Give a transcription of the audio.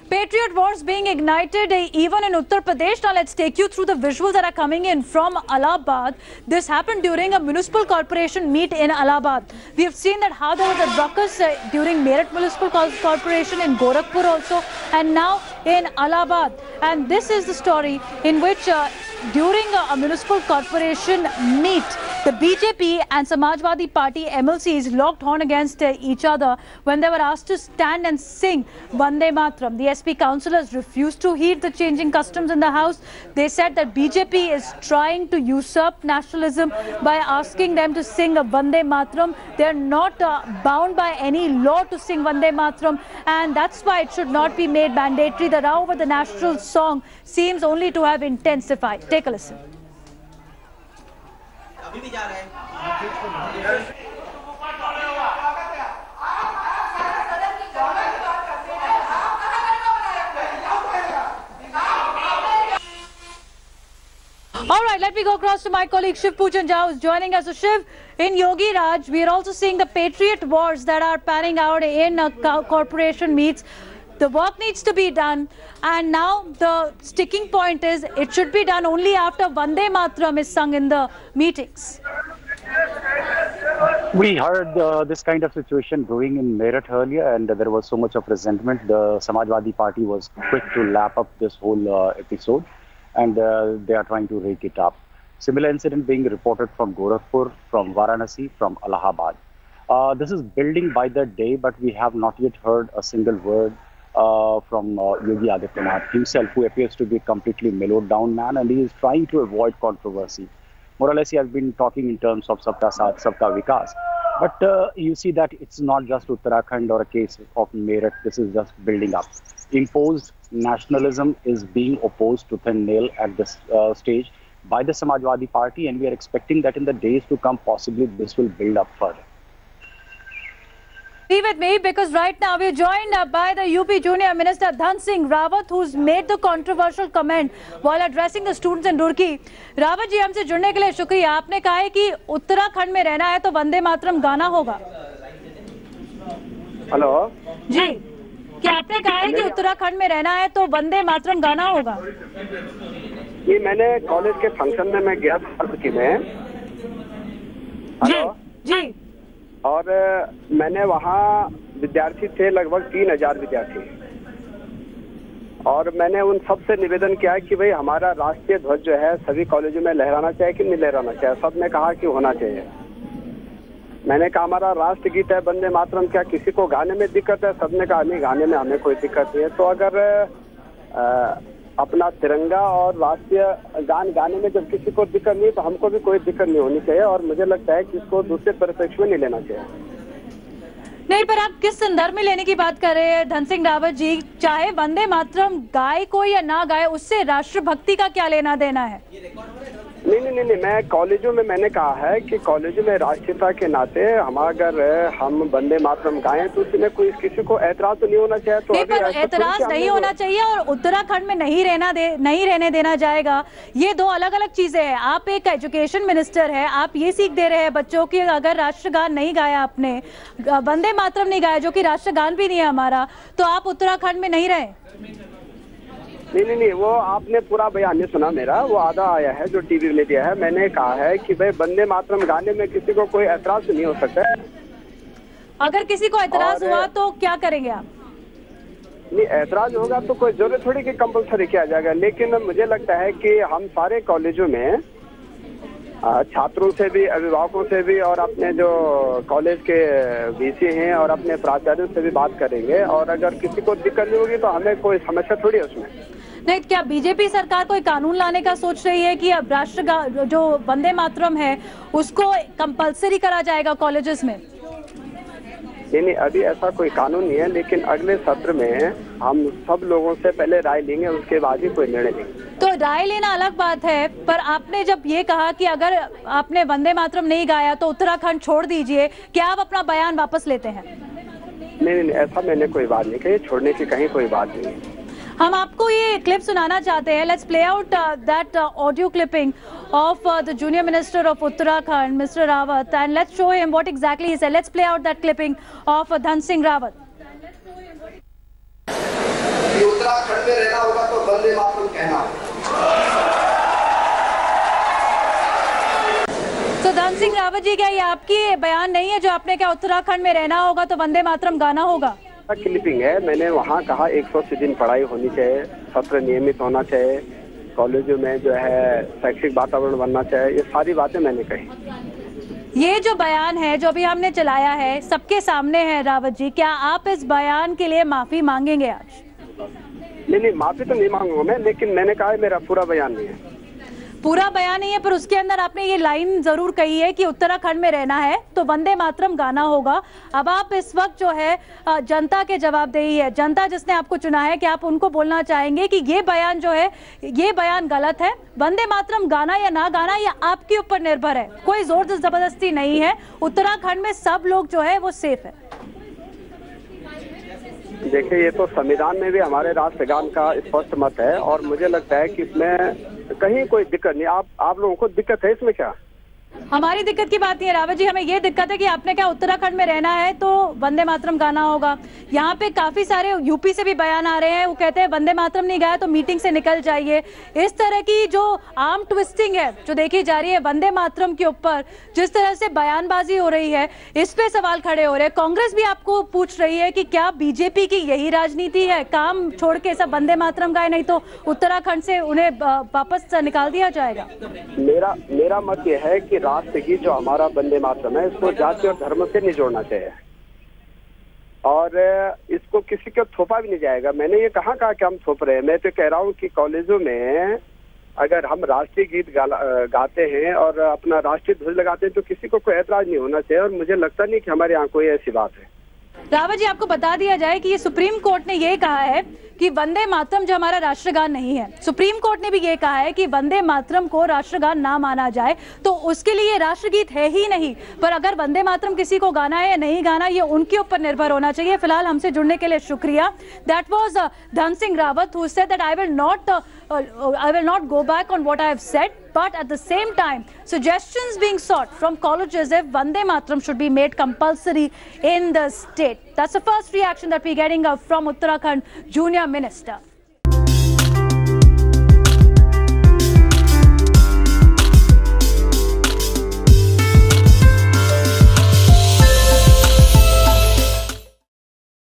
Patriot wars being ignited even in Uttar Pradesh. Now let's take you through the visuals that are coming in from Allahabad. This happened during a municipal corporation meet in Allahabad. We have seen that how there was a ruckus during Meerut Municipal Corporation, in Gorakhpur also, and now in Allahabad. And this is the story in which during a municipal corporation meet, the BJP and Samajwadi Party MLCs locked horn against each other when they were asked to stand and sing Vande Mataram. The SP councillors refused to heed the changing customs in the house. They said that BJP is trying to usurp nationalism by asking them to sing a Vande Mataram. They are not bound by any law to sing Vande Mataram, and that's why it should not be made mandatory. The row over the national song seems only to have intensified. Take a listen. All right, let me go across to my colleague Shiv Pujan Jha, who is joining us. So Shiv, in Yogi Raj, we are also seeing the Patriot wars that are panning out in corporation meets. The work needs to be done, and now the sticking point is it should be done only after Vande Mataram is sung in the meetings. We heard this kind of situation brewing in Meerut earlier, and there was so much of resentment. The Samajwadi Party was quick to lap up this whole episode, and they are trying to rake it up. Similar incident being reported from Gorakhpur, from Varanasi, from Allahabad. This is building by the day, but we have not yet heard a single word from Yogi Adityanath himself, who appears to be a completely mellowed down man, and he is trying to avoid controversy. More or less, he has been talking in terms of Sabka Saath, Sabka Vikas. But you see that it's not just Uttarakhand or a case of Meerut. This is just building up. Imposed nationalism is being opposed to thin nail at this stage by the Samajwadi Party, and we are expecting that in the days to come, possibly this will build up further. Be with me, because right now we are joined by the UP Junior Minister Dhan Singh Rawat, who's made the controversial comment while addressing the students in Roorkee. Rawat जी, हमसे जुड़ने के लिए शुक्रिया. आपने कहा है कि उत्तराखंड में रहना है तो वंदे मातरम गाना होगा. हेलो जी, क्या आपने कहा है कि उत्तराखंड में रहना है तो वंदे मातरम गाना होगा? ये मैंने कॉलेज के फंक्शन में मैं गया था रुड़की में. जी जी. और मैंने वहाँ विद्यार्थी थे, लगभग 3000 विद्यार्थी, और मैंने उन सब से निवेदन किया कि भाई हमारा राष्ट्रीय ध्वज जो है सभी कॉलेजों में लहराना चाहिए कि नहीं लहराना चाहिए. सब ने कहा कि होना चाहिए. मैंने कहा हमारा राष्ट्र गीत है वंदे मातरम, क्या किसी को गाने में दिक्कत है? सबने कहा नहीं, गाने में हमें कोई दिक्कत नहीं है. तो अगर अपना तिरंगा और राष्ट्रीय गान गाने में जब किसी को दिक्कत नहीं, तो हमको भी कोई दिक्कत नहीं होनी चाहिए. और मुझे लगता है कि इसको दूसरे परिप्रेक्ष्य में नहीं लेना चाहिए. नहीं, पर आप किस संदर्भ में लेने की बात कर रहे हैं धन सिंह रावत जी? चाहे वंदे मातरम गाए कोई या ना गाए, उससे राष्ट्रभक्ति का क्या लेना देना है? नहीं, मैं कॉलेजों में मैंने कहा है कि कॉलेजों में राष्ट्रीयता के नाते अगर हम वंदे मातरम गाएं तो उसमें कोई किसी को ऐतराज तो नहीं होना चाहिए. तो नहीं, पर ऐतराज नहीं होना चाहिए और उत्तराखंड में नहीं रहने देना जाएगा. ये दो अलग अलग चीजें हैं. आप एक एजुकेशन मिनिस्टर है, आप ये सीख दे रहे हैं बच्चों की अगर राष्ट्रगान नहीं गाया आपने, वंदे मातरम नहीं गाया जो कि राष्ट्रगान भी नहीं है हमारा, तो आप उत्तराखंड में नहीं रहे. नहीं, वो आपने पूरा बयान नहीं सुना मेरा. वो आधा आया है जो टीवी में दिया है. मैंने कहा है कि भाई वंदे मातरम गाने में किसी को कोई ऐतराज नहीं हो सकता है. अगर किसी को ऐतराज हुआ तो क्या करेंगे आप? नहीं, ऐतराज होगा तो कोई जरूरत थोड़ी कि कंपलसरी किया जाएगा. लेकिन मुझे लगता है कि हम सारे कॉलेजों में छात्रों से भी, अभिभावकों से भी, और अपने जो कॉलेज के वीसी हैं और अपने प्राचार्यों से भी बात करेंगे. और अगर किसी को दिक्कत नहीं होगी तो हमें कोई समस्या थोड़ी है उसमें. नहीं, क्या बीजेपी सरकार कोई कानून लाने का सोच रही है कि अब राष्ट्रगान जो वंदे मातरम है उसको कंपलसरी करा जाएगा कॉलेजेस में? नहीं, अभी ऐसा कोई कानून नहीं है. लेकिन अगले सत्र में हम सब लोगों से पहले राय लेंगे, उसके बाद ही कोई निर्णय लेंगे. तो राय लेना अलग बात है, पर आपने जब ये कहा कि अगर आपने वंदे मातरम नहीं गाया तो उत्तराखंड छोड़ दीजिए, क्या आप अपना बयान वापस लेते हैं? नहीं, ऐसा मैंने कोई बात नहीं कही. छोड़ने की कहीं कोई बात नहीं. हम आपको ये क्लिप सुनाना चाहते हैं. Let's play out that audio clipping of the Junior Minister of Uttarakhand, Mr. Rawat, and let's show him what exactly he said. Let's play out that clipping of Dhan Singh Rawat. Uttarakhand में रहना होगा तो वंदे मातरम कहना। तो धन सिंह रावत जी, क्या ये आपकी बयान नहीं है जो आपने कहा उत्तराखंड में रहना होगा तो वंदे मातरम गाना होगा? क्लिपिंग है, मैंने वहाँ कहा 180 दिन पढ़ाई होनी चाहिए, सत्र नियमित होना चाहिए, कॉलेजों में जो है शैक्षिक वातावरण बनना चाहिए, ये सारी बातें मैंने कही। ये जो बयान है जो अभी हमने चलाया है सबके सामने है रावत जी, क्या आप इस बयान के लिए माफी मांगेंगे आज? नहीं, माफी तो नहीं मांगूंगा मैं, लेकिन मैंने कहा है मेरा पूरा बयान नहीं है। पूरा बयान नहीं है, पर उसके अंदर आपने ये लाइन जरूर कही है कि उत्तराखंड में रहना है तो वंदे मातरम गाना होगा। अब आप इस वक्त जो है जनता के जवाबदेही है, जनता जिसने आपको चुना है, कि आप उनको बोलना चाहेंगे कि ये बयान जो है ये बयान गलत है, वंदे मातरम गाना या ना गाना ये आपके ऊपर निर्भर है, कोई जोर जबरदस्ती नहीं है, उत्तराखंड में सब लोग जो है वो सेफ है। देखिए, ये तो संविधान में भी हमारे राष्ट्रगान का स्पष्ट मत है और मुझे लगता है कि इसमें कहीं कोई दिक्कत नहीं। आप लोगों को दिक्कत है इसमें क्या? हमारी दिक्कत की बात नहीं है रावत जी, हमें ये दिक्कत है कि आपने क्या उत्तराखंड में रहना है तो वंदे मातरम गाना होगा। यहाँ पे काफी सारे यूपी से भी बयान आ रहे हैं, वो कहते हैं वंदे मातरम नहीं गाया तो मीटिंग से निकल जाइए। इस तरह की जो आर्म ट्विस्टिंग है जो देखी जा रही है वंदे मातरम के ऊपर, जिस तरह से बयानबाजी हो रही है, इस पे सवाल खड़े हो रहे हैं। कांग्रेस भी आपको पूछ रही है कि क्या बीजेपी की यही राजनीति है, काम छोड़ के सब वंदे मातरम गाए नहीं तो उत्तराखंड से उन्हें वापस निकाल दिया जाएगा? मेरा मत यह है कि राष्ट्रगीत जो हमारा वंदे मातरम है इसको जाति और धर्म से नहीं जोड़ना चाहिए और इसको किसी को थोपा भी नहीं जाएगा। मैंने ये कहाँ कहा कि हम थोप रहे हैं, मैं तो कह रहा हूँ कि कॉलेजों में अगर हम राष्ट्रीय गीत गाते हैं और अपना राष्ट्रीय ध्वज लगाते हैं तो किसी को कोई ऐतराज नहीं होना चाहिए और मुझे लगता नहीं कि हमारे यहाँ कोई ऐसी बात है। रावत जी, आपको बता दिया जाए कि ये सुप्रीम कोर्ट ने ये कहा है कि वंदे मातरम जो हमारा राष्ट्रगान नहीं है, सुप्रीम कोर्ट ने भी ये कहा है कि वंदे मातरम को राष्ट्रगान ना माना जाए तो उसके लिए राष्ट्रगीत है ही नहीं। पर अगर वंदे मातरम किसी को गाना है या नहीं गाना ये उनके ऊपर निर्भर होना चाहिए। फिलहाल हमसे जुड़ने के लिए शुक्रिया। That was Dhan Singh Rawat who said that I will not go back on what I have said, but at the same time suggestions being sought from colleges if Vande Mataram should be made compulsory in the state. That's the first reaction that we're getting from Uttarakhand Junior Minister.